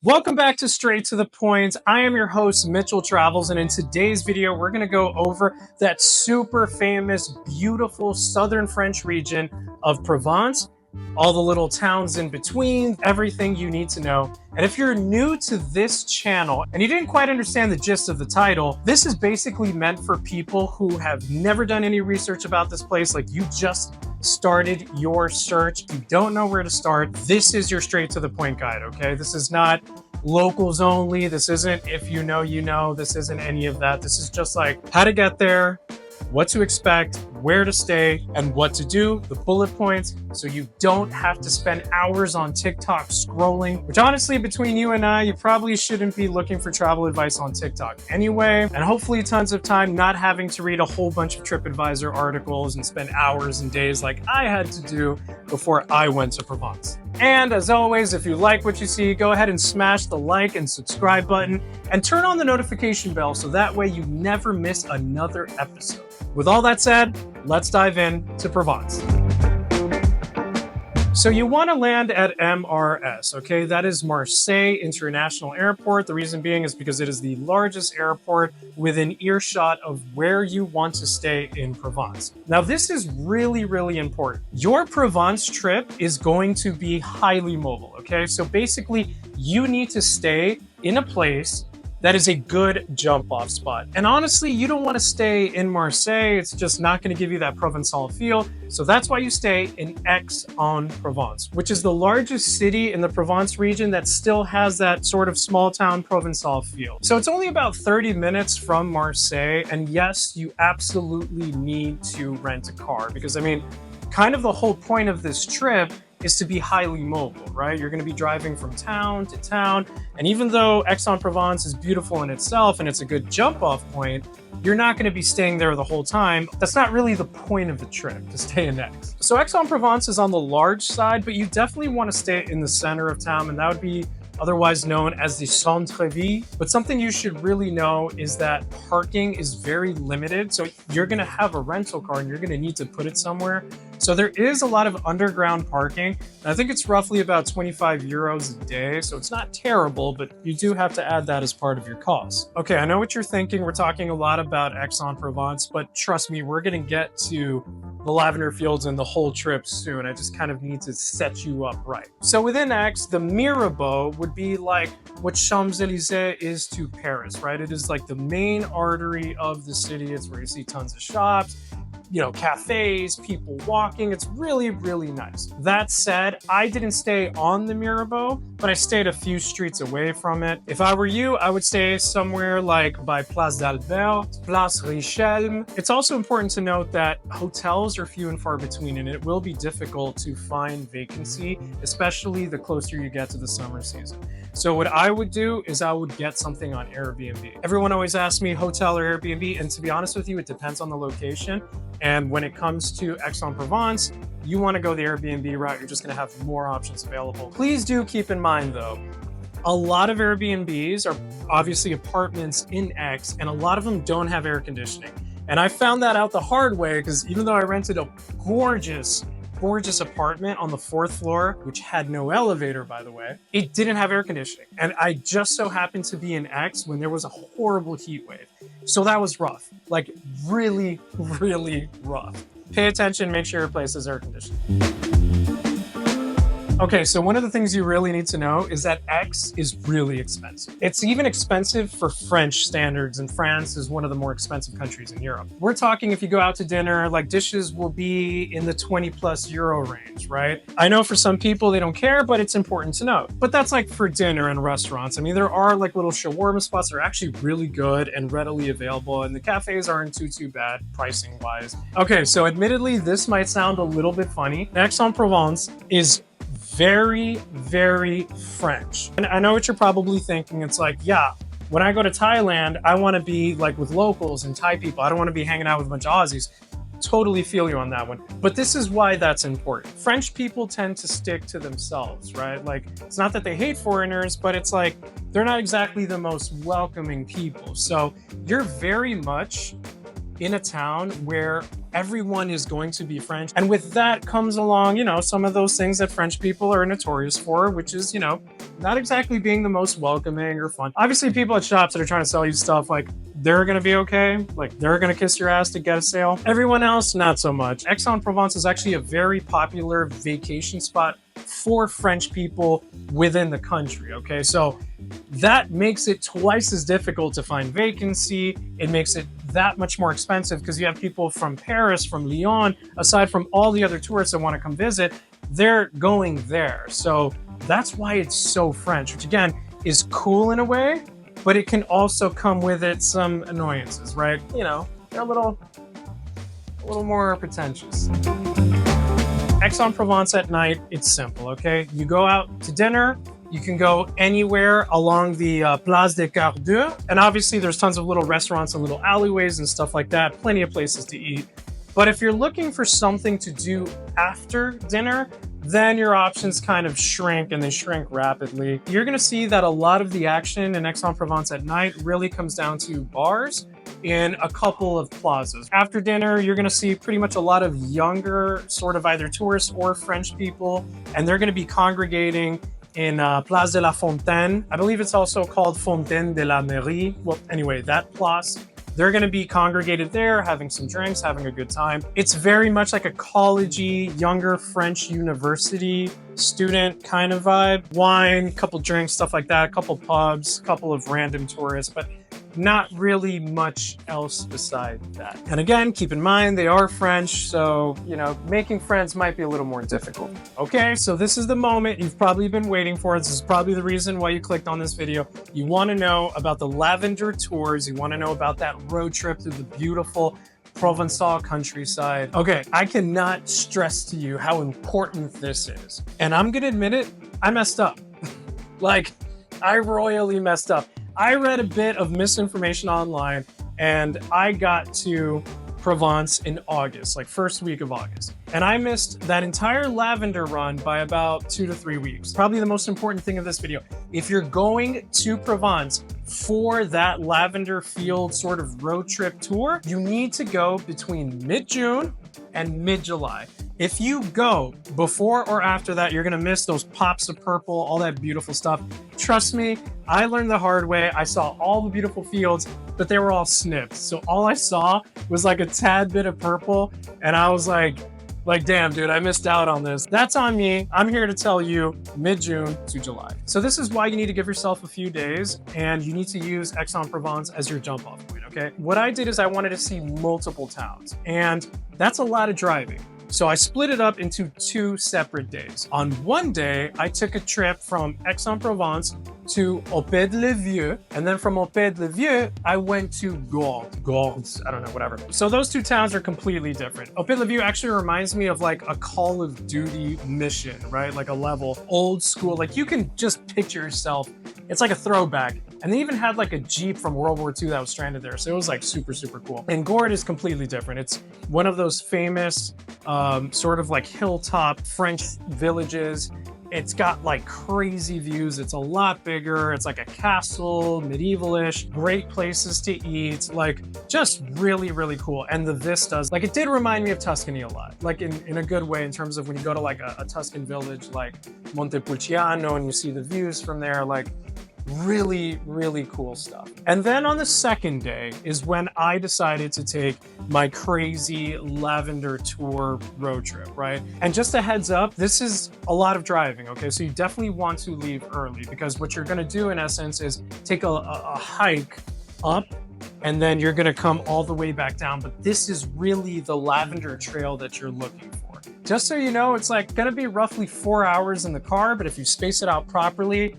Welcome back to Straight to the Point. I am your host, Mitchell Travels, and in today's video, we're going to go over that super famous, beautiful southern French region of Provence, all the little towns in between, everything you need to know. And if you're new to this channel and you didn't quite understand the gist of the title, this is basically meant for people who have never done any research about this place, like you just started your search, you don't know where to start. This is your Straight to the Point guide, okay? This is not locals only. This isn't if you know, you know. This isn't any of that. This is just like how to get there, what to expect, where to stay, and what to do, the bullet points, so you don't have to spend hours on TikTok scrolling, which honestly, between you and I, you probably shouldn't be looking for travel advice on TikTok anyway, and hopefully tons of time not having to read a whole bunch of TripAdvisor articles and spend hours and days like I had to do before I went to Provence. And as always, if you like what you see, go ahead and smash the like and subscribe button and turn on the notification bell so that way you never miss another episode. With all that said, let's dive in to Provence. So you want to land at MRS, okay? That is Marseille International Airport. The reason being is because it is the largest airport within earshot of where you want to stay in Provence. Now, this is really, really important. Your Provence trip is going to be highly mobile, okay? So basically, you need to stay in a place that is a good jump off spot. And honestly, you don't want to stay in Marseille. It's just not going to give you that Provençal feel. So that's why you stay in Aix-en-Provence, which is the largest city in the Provence region that still has that sort of small town Provençal feel. So it's only about 30 minutes from Marseille. And yes, you absolutely need to rent a car because I mean, kind of the whole point of this trip is to be highly mobile, right? You're going to be driving from town to town. And even though Aix-en-Provence is beautiful in itself and it's a good jump off point, you're not going to be staying there the whole time. That's not really the point of the trip, to stay in Aix. So Aix-en-Provence is on the large side, but you definitely want to stay in the center of town, and that would be otherwise known as the centre-ville. But something you should really know is that parking is very limited. So you're going to have a rental car and you're going to need to put it somewhere. So there is a lot of underground parking. I think it's roughly about 25 euros a day. So it's not terrible, but you do have to add that as part of your cost. Okay, I know what you're thinking. We're talking a lot about Aix-en-Provence, but trust me, we're going to get to the lavender fields and the whole trip soon. I just kind of need to set you up right. So within Aix, the Mirabeau would be like what Champs-Élysées is to Paris, right? It is like the main artery of the city. It's where you see tons of shops, you know, cafes, people walking. It's really, really nice. That said, I didn't stay on the Mirabeau, but I stayed a few streets away from it. If I were you, I would stay somewhere like by Place d'Albert, Place Richelme. It's also important to note that hotels are few and far between, and it will be difficult to find vacancy, especially the closer you get to the summer season. So what I would do is I would get something on Airbnb. Everyone always asks me hotel or Airbnb, and to be honest with you, it depends on the location. And when it comes to Aix-en-Provence, you want to go the Airbnb route, you're just going to have more options available. Please do keep in mind though, a lot of Airbnbs are obviously apartments in Aix, and a lot of them don't have air conditioning. And I found that out the hard way because even though I rented a gorgeous apartment on the 4th floor, which had no elevator, by the way, it didn't have air conditioning. And I just so happened to be in Aix when there was a horrible heat wave. So that was rough, like really, really rough. Pay attention, make sure your place is air conditioned. Okay, so one of the things you really need to know is that Aix is really expensive. It's even expensive for French standards, and France is one of the more expensive countries in Europe. We're talking if you go out to dinner, like dishes will be in the 20+ euro range, right? I know for some people they don't care, but it's important to note. But that's like for dinner and restaurants. I mean, there are like little shawarma spots that are actually really good and readily available, and the cafes aren't too bad pricing wise. Okay, so admittedly, this might sound a little bit funny. Aix-en-Provence is very, very French. And I know what you're probably thinking. It's like, yeah, when I go to Thailand, I want to be like with locals and Thai people. I don't want to be hanging out with a bunch of Aussies. Totally feel you on that one. But this is why that's important. French people tend to stick to themselves, right? Like, it's not that they hate foreigners, but it's like, they're not exactly the most welcoming people. So you're very much in a town where everyone is going to be French. And with that comes along, some of those things that French people are notorious for, which is, not exactly being the most welcoming or fun. Obviously, people at shops that are trying to sell you stuff, like, they're gonna be okay. Like, they're gonna kiss your ass to get a sale. Everyone else, not so much. Aix-en-Provence is actually a very popular vacation spot for French people within the country, okay? So that makes it twice as difficult to find vacancy. It makes it that much more expensive because you have people from Paris, from Lyon, aside from all the other tourists that want to come visit, they're going there. So that's why it's so French, which again is cool in a way, but it can also come with it some annoyances, right? They're a little more pretentious. Aix-en-Provence at night, it's simple, okay? You go out to dinner, you can go anywhere along the Place des Quart d'Heure, and obviously there's tons of little restaurants and little alleyways and stuff like that, plenty of places to eat. But if you're looking for something to do after dinner, then your options kind of shrink, and they shrink rapidly. You're gonna see that a lot of the action in Aix-en-Provence at night really comes down to bars in a couple of plazas. After dinner, you're gonna see pretty much a lot of younger, sort of either tourists or French people, and they're gonna be congregating in Place de la Fontaine. I believe it's also called Fontaine de la Mairie. Well, anyway, that place. They're going to be congregated there, having some drinks, having a good time. It's very much like a collegey, younger French university student kind of vibe. Wine, couple drinks, stuff like that, a couple pubs, couple of random tourists, but not really much else beside that. And again, keep in mind, they are French, so, making friends might be a little more difficult. Okay, so this is the moment you've probably been waiting for. This is probably the reason why you clicked on this video. You want to know about the Lavender tours. You want to know about that road trip through the beautiful Provençal countryside. Okay, I cannot stress to you how important this is. And I'm gonna admit it, I messed up. Like, I royally messed up. I read a bit of misinformation online, and I got to Provence in August, like first week of August. And I missed that entire lavender run by about 2 to 3 weeks. Probably the most important thing of this video. If you're going to Provence for that lavender field sort of road trip tour, you need to go between mid-June and mid-July. If you go before or after that, you're gonna miss those pops of purple, all that beautiful stuff. Trust me, I learned the hard way. I saw all the beautiful fields, but they were all snipped. So all I saw was like a tad bit of purple, and I was like, damn, dude, I missed out on this. That's on me. I'm here to tell you mid-June to July. So this is why you need to give yourself a few days, and you need to use Aix-en-Provence as your jump off point, okay? What I did is I wanted to see multiple towns, and that's a lot of driving. So I split it up into 2 separate days. On one day, I took a trip from Aix-en-Provence to Opet-le-Vieux, and then from Opet-le-Vieux, I went to Gordes, I don't know, whatever. So those 2 towns are completely different. Opet-le-Vieux actually reminds me of like a Call of Duty mission, right? Like a level, old school, like you can just picture yourself. It's like a throwback. And they even had like a Jeep from World War II that was stranded there. So it was like super, super cool. And Gordes is completely different. It's one of those famous sort of like hilltop French villages. It's got like crazy views. It's a lot bigger. It's like a castle, medievalish, great places to eat, like just really, really cool. And the vistas, like it did remind me of Tuscany a lot, like in a good way in terms of when you go to like a Tuscan village like Montepulciano and you see the views from there, like really, really cool stuff. And then on the second day is when I decided to take my crazy lavender tour road trip, right? And just a heads up, this is a lot of driving, okay? So you definitely want to leave early because what you're gonna do in essence is take a hike up and then you're gonna come all the way back down. But this is really the lavender trail that you're looking for. Just so you know, it's like gonna be roughly 4 hours in the car, but if you space it out properly,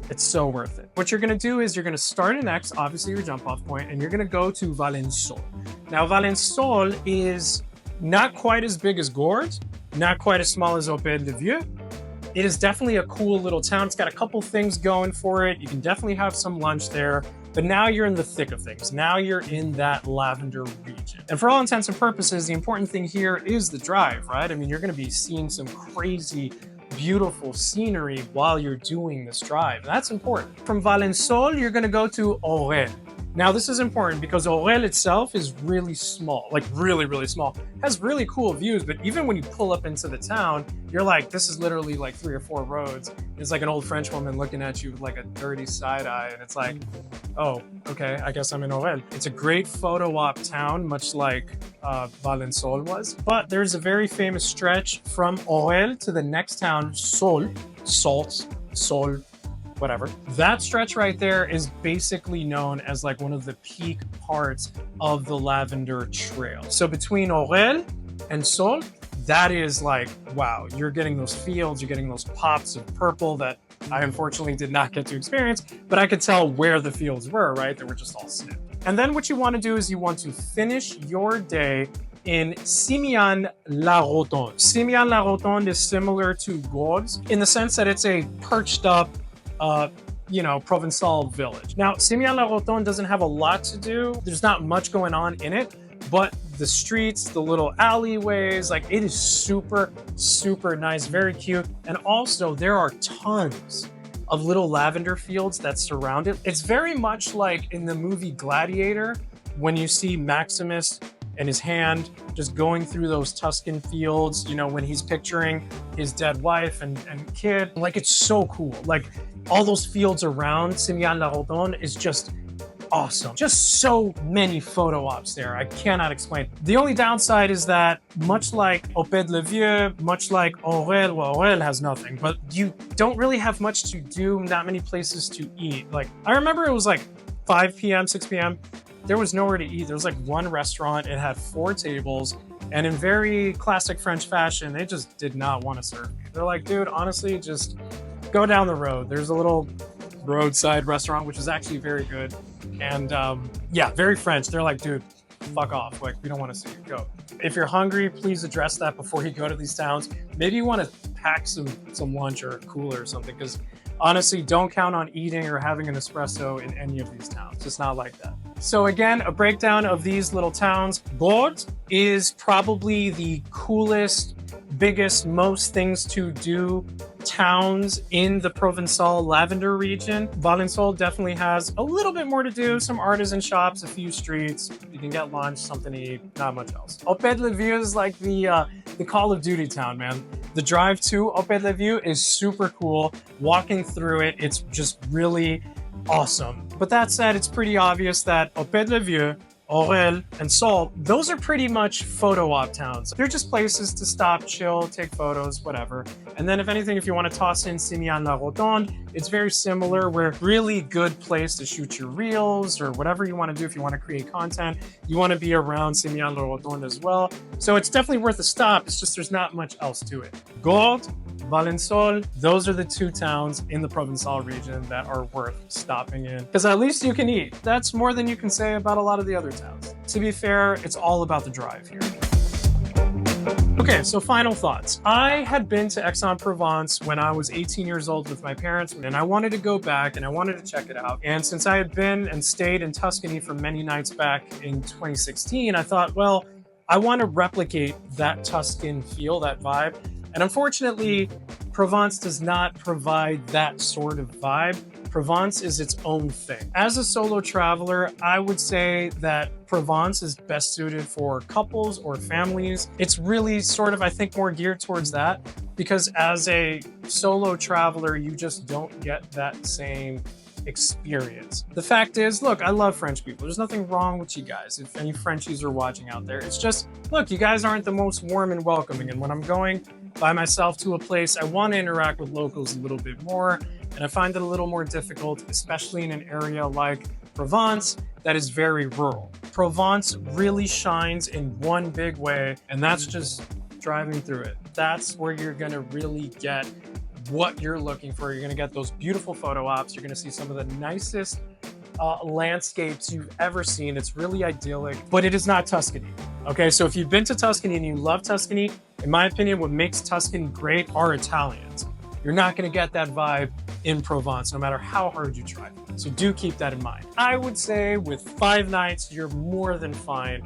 it's so worth it. What you're gonna do is you're gonna start in Aix, obviously your jump off point, and you're gonna go to Valensole. Now Valensole is not quite as big as Gordes, not quite as small as Opet-le-Vieux. It is definitely a cool little town. It's got a couple things going for it. You can definitely have some lunch there, but now you're in the thick of things. Now you're in that lavender region. And for all intents and purposes, the important thing here is the drive, right? I mean, you're gonna be seeing some crazy beautiful scenery while you're doing this drive. That's important. From Valensole, you're gonna go to Auray. Now, this is important because Orel itself is really small, like really small. It has really cool views, but even when you pull up into the town, you're like, this is literally like 3 or 4 roads. It's like an old French woman looking at you with like a dirty side eye, and it's like, oh, okay, I guess I'm in Orel. It's a great photo op town, much like Valensole was. But there's a very famous stretch from Orel to the next town, Sol, whatever. That stretch right there is basically known as like one of the peak parts of the Lavender Trail. So between Orel and Sol, that is like, wow, you're getting those fields, you're getting those pops of purple that I unfortunately did not get to experience, but I could tell where the fields were, right? They were just all snipped. And then what you want to do is you want to finish your day in Simian-la-Rotonde. Simian-la-Rotonde is similar to Gordes in the sense that it's a perched up Provençal village. Now, Simian-la-Rotonde doesn't have a lot to do. There's not much going on in it, but the streets, the little alleyways, like it is super nice, very cute. And also there are tons of little lavender fields that surround it. It's very much like in the movie Gladiator, when you see Maximus and his hand just going through those Tuscan fields, when he's picturing his dead wife and kid. Like, it's so cool. Like, all those fields around Simian-la-Rotonde is just awesome. Just so many photo ops there. I cannot explain. The only downside is that, much like Opet-le-Vieux, much like Orel, well, Orel has nothing, but you don't really have much to do, not many places to eat. Like, I remember it was like 5 p.m., 6 p.m., there was nowhere to eat. There was like one restaurant. It had 4 tables. And in very classic French fashion, they just did not want to serve me. They're like, dude, honestly, just go down the road. There's a little roadside restaurant, which is actually very good. And yeah, very French. They're like, dude, fuck off. Like, we don't want to see you. Go. If you're hungry, please address that before you go to these towns. Maybe you want to pack some lunch or a cooler or something, because honestly, don't count on eating or having an espresso in any of these towns. It's not like that. So again, a breakdown of these little towns. Gordes is probably the coolest, biggest, most things to do towns in the Provençal Lavender region. Valensole definitely has a little bit more to do, some artisan shops, a few streets. You can get lunch, something to eat, not much else. Opet-le-Vieux is like the Call of Duty town, man. The drive to Opet-le-Vieux is super cool. Walking through it, it's just really awesome. But that said, it's pretty obvious that Opet-le-Vieux, Orel, and Sol, those are pretty much photo op towns. They're just places to stop, chill, take photos, whatever. And then if anything, if you want to toss in Simian-la-Rotonde, it's very similar. We're a really good place to shoot your reels or whatever you want to do. If you want to create content, you want to be around Simian-la-Rotonde as well. So it's definitely worth a stop. It's just there's not much else to it. Gordes, Valensole, those are the 2 towns in the Provençal region that are worth stopping in, because at least you can eat. That's more than you can say about a lot of the other towns. To be fair, it's all about the drive here. Okay, so final thoughts. I had been to Aix-en-Provence when I was 18 years old with my parents, and I wanted to go back and I wanted to check it out. And since I had been and stayed in Tuscany for many nights back in 2016, I thought, well, I want to replicate that Tuscan feel, that vibe. And unfortunately, Provence does not provide that sort of vibe. Provence is its own thing. As a solo traveler, I would say that Provence is best suited for couples or families. It's really sort of, I think, more geared towards that, because as a solo traveler, you just don't get that same experience. The fact is, look, I love French people. There's nothing wrong with you guys. If any Frenchies are watching out there, it's just, look, you guys aren't the most warm and welcoming. And when I'm going by myself to a place, I want to interact with locals a little bit more. And I find it a little more difficult, especially in an area like Provence that is very rural. Provence really shines in one big way, and that's just driving through it. That's where you're gonna really get what you're looking for. You're gonna get those beautiful photo ops. You're gonna see some of the nicest landscapes you've ever seen. It's really idyllic, but it is not Tuscany. Okay, so if you've been to Tuscany and you love Tuscany, in my opinion, what makes Tuscany great are Italians. You're not gonna get that vibe in Provence, no matter how hard you try. So do keep that in mind. I would say with 5 nights, you're more than fine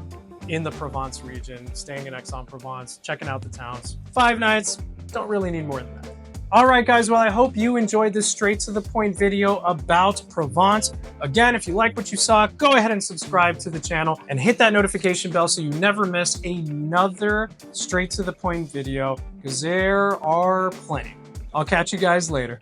in the Provence region, staying in Aix-en-Provence, checking out the towns. 5 nights, don't really need more than that. All right, guys, well, I hope you enjoyed this straight to the point video about Provence. Again, if you like what you saw, go ahead and subscribe to the channel and hit that notification bell so you never miss another straight to the point video, because there are plenty. I'll catch you guys later.